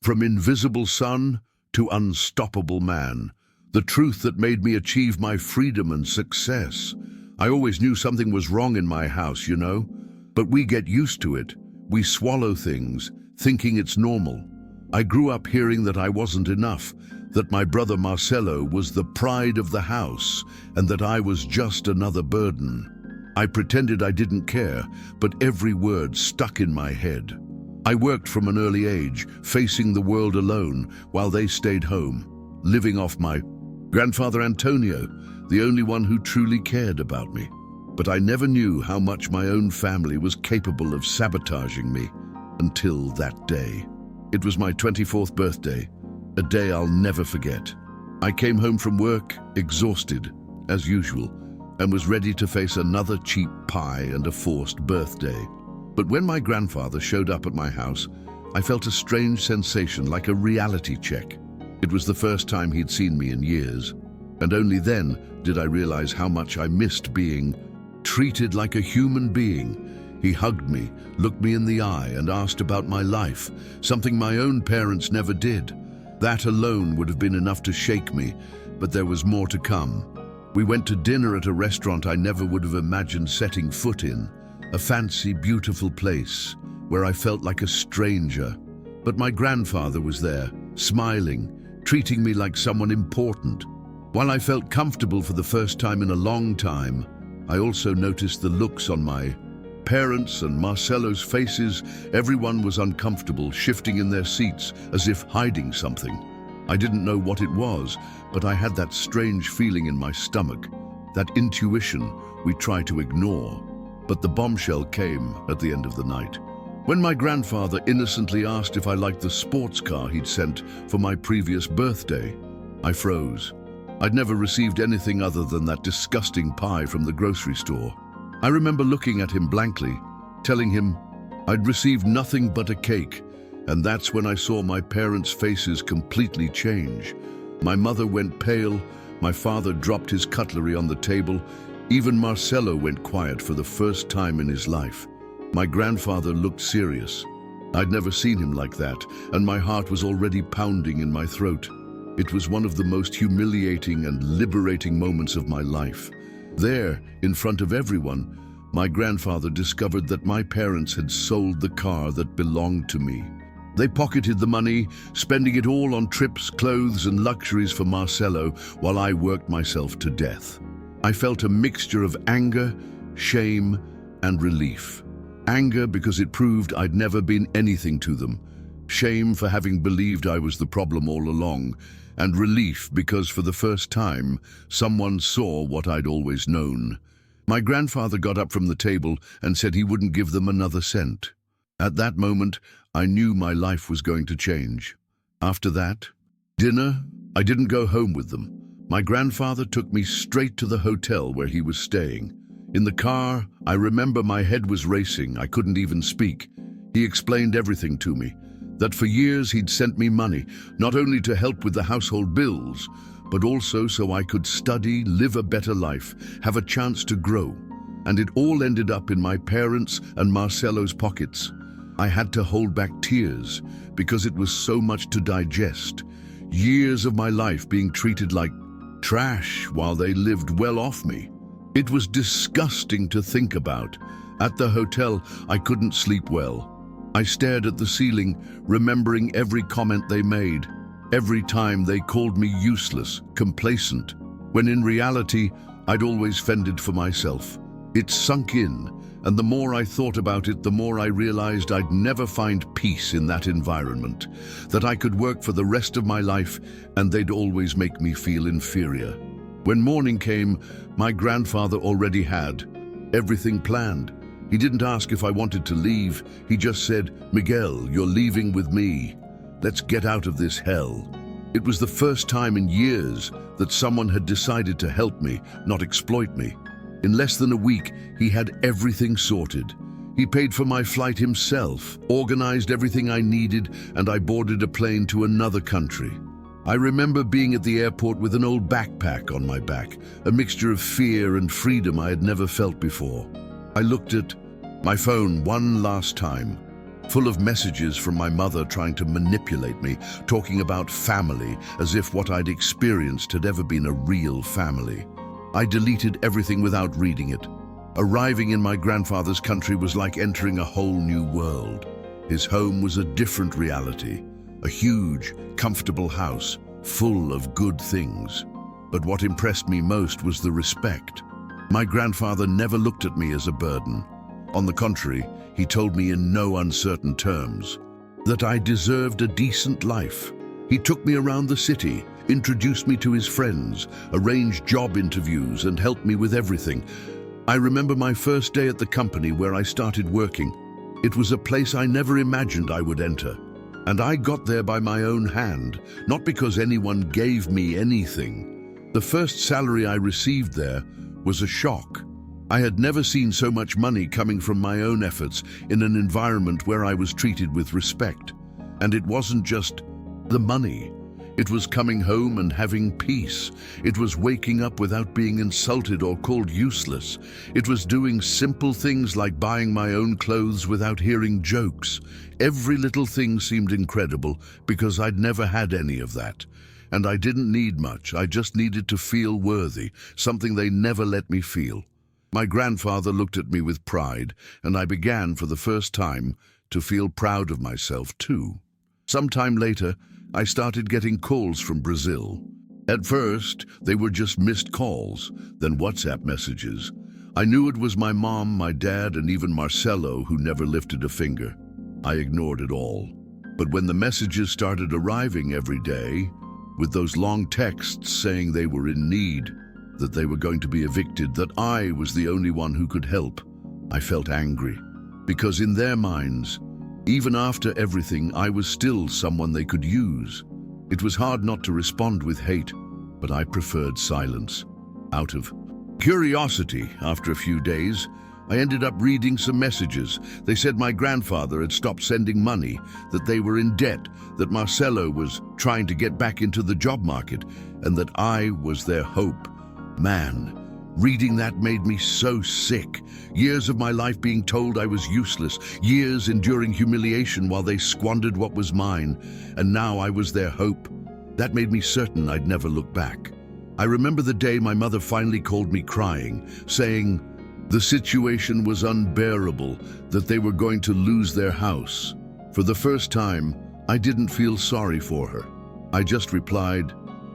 From invisible sun to unstoppable man. The truth that made me achieve my freedom and success. I always knew something was wrong in my house, you know? But we get used to it. We swallow things, thinking it's normal. I grew up hearing that I wasn't enough, that my brother Marcelo was the pride of the house, and that I was just another burden. I pretended I didn't care, but every word stuck in my head. I worked from an early age, facing the world alone, while they stayed home, living off my grandfather Antonio, the only one who truly cared about me. But I never knew how much my own family was capable of sabotaging me until that day. It was my 24th birthday, a day I'll never forget. I came home from work, exhausted, as usual, and was ready to face another cheap pie and a forced birthday. But when my grandfather showed up at my house, I felt a strange sensation, like a reality check. It was the first time he'd seen me in years, and only then did I realize how much I missed being treated like a human being. He hugged me, looked me in the eye, and asked about my life, something my own parents never did. That alone would have been enough to shake me, but there was more to come. We went to dinner at a restaurant I never would have imagined setting foot in, a fancy, beautiful place where I felt like a stranger. But my grandfather was there, smiling, treating me like someone important. While I felt comfortable for the first time in a long time, I also noticed the looks on my parents' and Marcelo's faces. Everyone was uncomfortable, shifting in their seats as if hiding something. I didn't know what it was, but I had that strange feeling in my stomach, that intuition we try to ignore. But the bombshell came at the end of the night, when my grandfather innocently asked if I liked the sports car he'd sent for my previous birthday. I froze. I'd never received anything other than that disgusting pie from the grocery store. I remember looking at him blankly, telling him I'd received nothing but a cake, and that's when I saw my parents' faces completely change. My mother went pale, my father dropped his cutlery on the table, even Marcelo went quiet for the first time in his life. My grandfather looked serious. I'd never seen him like that, and my heart was already pounding in my throat. It was one of the most humiliating and liberating moments of my life. There, in front of everyone, my grandfather discovered that my parents had sold the car that belonged to me. They pocketed the money, spending it all on trips, clothes, and luxuries for Marcelo, while I worked myself to death. I felt a mixture of anger, shame, and relief. Anger because it proved I'd never been anything to them. Shame for having believed I was the problem all along. And relief because for the first time, someone saw what I'd always known. My grandfather got up from the table and said he wouldn't give them another cent. At that moment, I knew my life was going to change. After that, dinner, I didn't go home with them. My grandfather took me straight to the hotel where he was staying. In the car, I remember my head was racing. I couldn't even speak. He explained everything to me. That for years he'd sent me money, not only to help with the household bills, but also so I could study, live a better life, have a chance to grow. And it all ended up in my parents' and Marcelo's pockets. I had to hold back tears because it was so much to digest. Years of my life being treated like trash while they lived well off me. It was disgusting to think about. At the hotel, I couldn't sleep well. I stared at the ceiling, remembering every comment they made, every time they called me useless, complacent, when in reality, I'd always fended for myself. It sunk in, and the more I thought about it, the more I realized I'd never find peace in that environment, that I could work for the rest of my life, and they'd always make me feel inferior. When morning came, my grandfather already had everything planned. He didn't ask if I wanted to leave. He just said, "Miguel, you're leaving with me. Let's get out of this hell." It was the first time in years that someone had decided to help me, not exploit me. In less than a week, he had everything sorted. He paid for my flight himself, organized everything I needed, and I boarded a plane to another country. I remember being at the airport with an old backpack on my back, a mixture of fear and freedom I had never felt before. I looked at my phone one last time. full of messages from my mother trying to manipulate me, talking about family as if what I'd experienced had ever been a real family. I deleted everything without reading it. Arriving in my grandfather's country was like entering a whole new world. His home was a different reality, a huge, comfortable house, full of good things. But what impressed me most was the respect. My grandfather never looked at me as a burden. On the contrary, he told me in no uncertain terms that I deserved a decent life. He took me around the city, introduced me to his friends, arranged job interviews, and helped me with everything. I remember my first day at the company where I started working. It was a place I never imagined I would enter. And I got there by my own hand, not because anyone gave me anything. The first salary I received there was a shock. I had never seen so much money coming from my own efforts in an environment where I was treated with respect. And it wasn't just the money. It was coming home and having peace. It was waking up without being insulted or called useless. It was doing simple things like buying my own clothes without hearing jokes. Every little thing seemed incredible because I'd never had any of that. And I didn't need much. I just needed to feel worthy, something they never let me feel. My grandfather looked at me with pride, and I began for the first time to feel proud of myself too. Sometime later, I started getting calls from Brazil. At first, they were just missed calls, then WhatsApp messages. I knew it was my mom, my dad, and even Marcelo who never lifted a finger. I ignored it all. But when the messages started arriving every day, with those long texts saying they were in need, that they were going to be evicted, that I was the only one who could help, I felt angry. Because in their minds, even after everything, I was still someone they could use. It was hard not to respond with hate, but I preferred silence. Out of curiosity, after a few days, I ended up reading some messages. They said my grandfather had stopped sending money, that they were in debt, that Marcelo was trying to get back into the job market, and that I was their hope. Man, reading that made me so sick. Years of my life being told I was useless, years enduring humiliation while they squandered what was mine, and now I was their hope. That made me certain I'd never look back. I remember the day my mother finally called me crying, saying the situation was unbearable, that they were going to lose their house. For the first time, I didn't feel sorry for her. I just replied,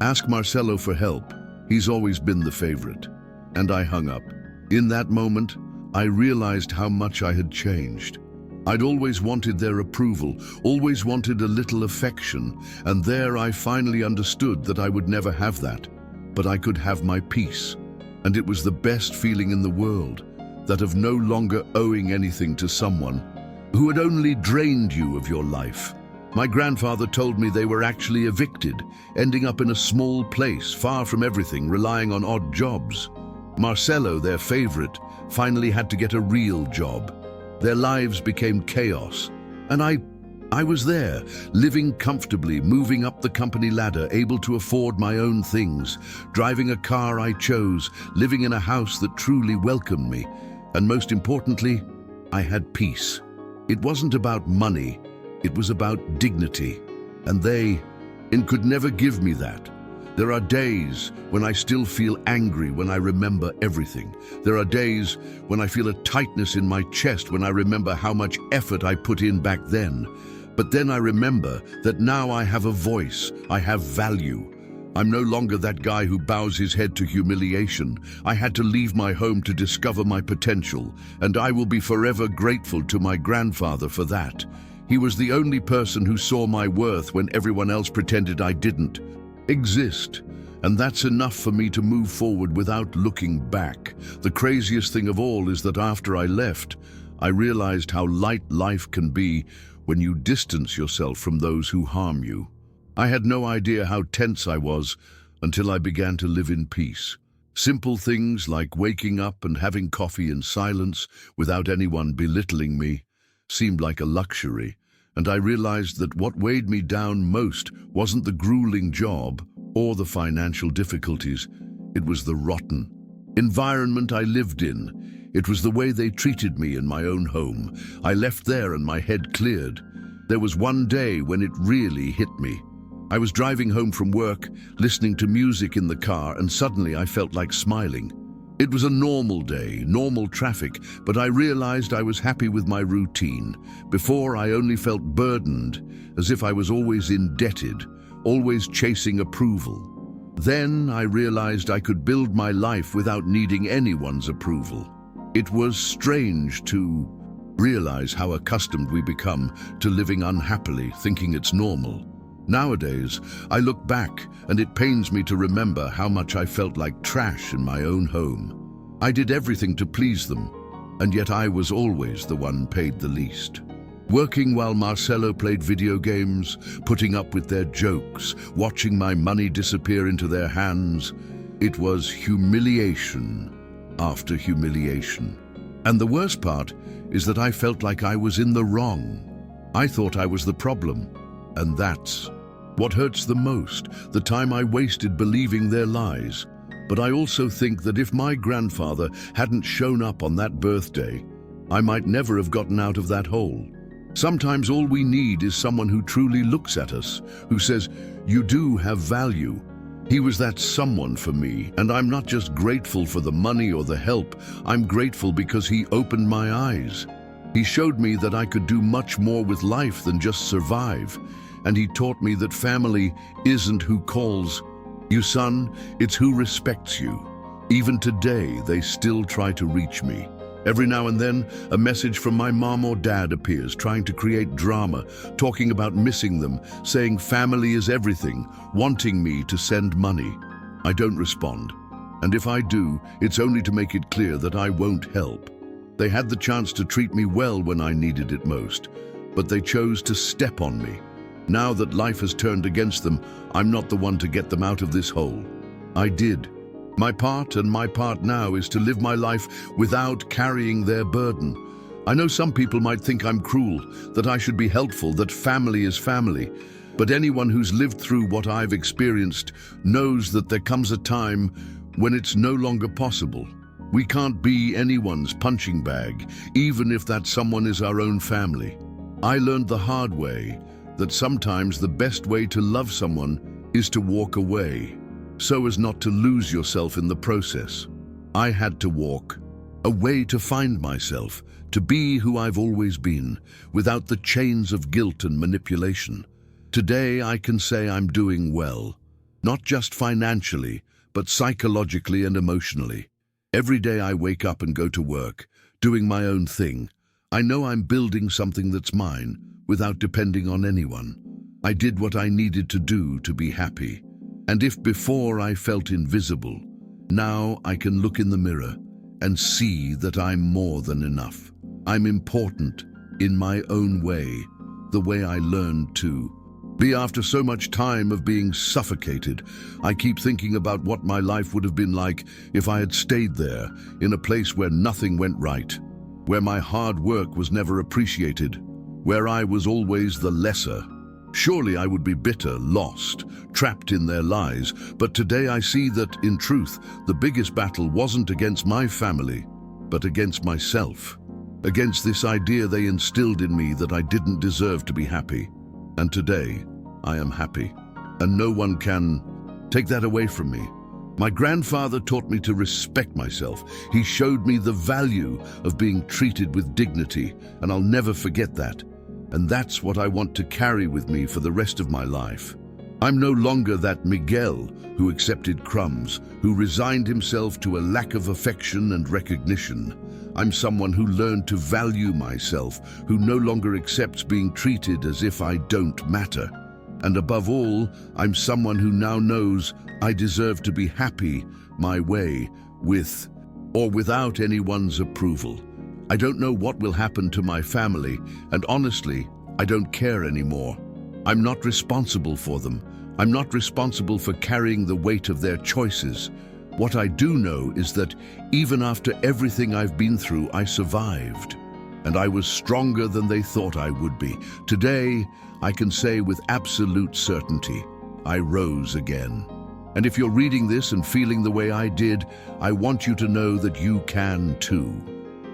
"Ask Marcelo for help. He's always been the favorite." And I hung up. In that moment, I realized how much I had changed. I'd always wanted their approval, always wanted a little affection, and there I finally understood that I would never have that, but I could have my peace. And it was the best feeling in the world, that of no longer owing anything to someone who had only drained you of your life. My grandfather told me they were actually evicted, ending up in a small place, far from everything, relying on odd jobs. Marcelo, their favorite, finally had to get a real job. Their lives became chaos, and I was there, living comfortably, moving up the company ladder, able to afford my own things, driving a car I chose, living in a house that truly welcomed me, and most importantly, I had peace. It wasn't about money, it was about dignity, and they could never give me that. There are days when I still feel angry when I remember everything. There are days when I feel a tightness in my chest when I remember how much effort I put in back then. But then I remember that now I have a voice, I have value. I'm no longer that guy who bows his head to humiliation. I had to leave my home to discover my potential, and I will be forever grateful to my grandfather for that. He was the only person who saw my worth when everyone else pretended I didn't exist. And that's enough for me to move forward without looking back. The craziest thing of all is that after I left, I realized how light life can be when you distance yourself from those who harm you. I had no idea how tense I was until I began to live in peace. Simple things like waking up and having coffee in silence without anyone belittling me seemed like a luxury, and I realized that what weighed me down most wasn't the grueling job or the financial difficulties. It was the rotten environment I lived in. It was the way they treated me in my own home. I left there and my head cleared. There was one day when it really hit me. I was driving home from work, listening to music in the car, and suddenly I felt like smiling. It was a normal day, normal traffic, but I realized I was happy with my routine. Before, I only felt burdened, as if I was always indebted, always chasing approval. Then I realized I could build my life without needing anyone's approval. It was strange to realize how accustomed we become to living unhappily, thinking it's normal. Nowadays, I look back and it pains me to remember how much I felt like trash in my own home. I did everything to please them, and yet I was always the one paid the least. Working while Marcelo played video games, putting up with their jokes, watching my money disappear into their hands, it was humiliation after humiliation. And the worst part is that I felt like I was in the wrong. I thought I was the problem. And that's what hurts the most, the time I wasted believing their lies. But I also think that if my grandfather hadn't shown up on that birthday, I might never have gotten out of that hole. Sometimes all we need is someone who truly looks at us, who says, "You do have value." He was that someone for me, and I'm not just grateful for the money or the help, I'm grateful because he opened my eyes. He showed me that I could do much more with life than just survive, and he taught me that family isn't who calls you son, it's who respects you. Even today, they still try to reach me. Every now and then, a message from my mom or dad appears, trying to create drama, talking about missing them, saying family is everything, wanting me to send money. I don't respond, and if I do, it's only to make it clear that I won't help. They had the chance to treat me well when I needed it most, but they chose to step on me. Now that life has turned against them, I'm not the one to get them out of this hole. I did. My part now is to live my life without carrying their burden. I know some people might think I'm cruel, that I should be helpful, that family is family. But anyone who's lived through what I've experienced knows that there comes a time when it's no longer possible. We can't be anyone's punching bag, even if that someone is our own family. I learned the hard way that sometimes the best way to love someone is to walk away, so as not to lose yourself in the process. I had to walk away to find myself, to be who I've always been, without the chains of guilt and manipulation. Today I can say I'm doing well, not just financially, but psychologically and emotionally. Every day I wake up and go to work, doing my own thing. I know I'm building something that's mine, without depending on anyone. I did what I needed to do to be happy. And if before I felt invisible, now I can look in the mirror and see that I'm more than enough. I'm important in my own way, the way I learned to be. After so much time of being suffocated, I keep thinking about what my life would have been like if I had stayed there, in a place where nothing went right, where my hard work was never appreciated, where I was always the lesser. Surely I would be bitter, lost, trapped in their lies. But today I see that, in truth, the biggest battle wasn't against my family, but against myself. Against this idea they instilled in me that I didn't deserve to be happy. And today, I am happy. And no one can take that away from me. My grandfather taught me to respect myself. He showed me the value of being treated with dignity, and I'll never forget that. And that's what I want to carry with me for the rest of my life. I'm no longer that Miguel who accepted crumbs, who resigned himself to a lack of affection and recognition. I'm someone who learned to value myself, who no longer accepts being treated as if I don't matter. And above all, I'm someone who now knows I deserve to be happy my way, with or without anyone's approval. I don't know what will happen to my family, and honestly, I don't care anymore. I'm not responsible for them. I'm not responsible for carrying the weight of their choices. What I do know is that even after everything I've been through, I survived. And I was stronger than they thought I would be. Today, I can say with absolute certainty, I rose again. And if you're reading this and feeling the way I did, I want you to know that you can too.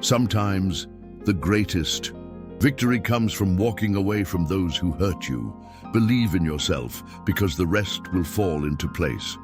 Sometimes the greatest victory comes from walking away from those who hurt you. Believe in yourself, because the rest will fall into place.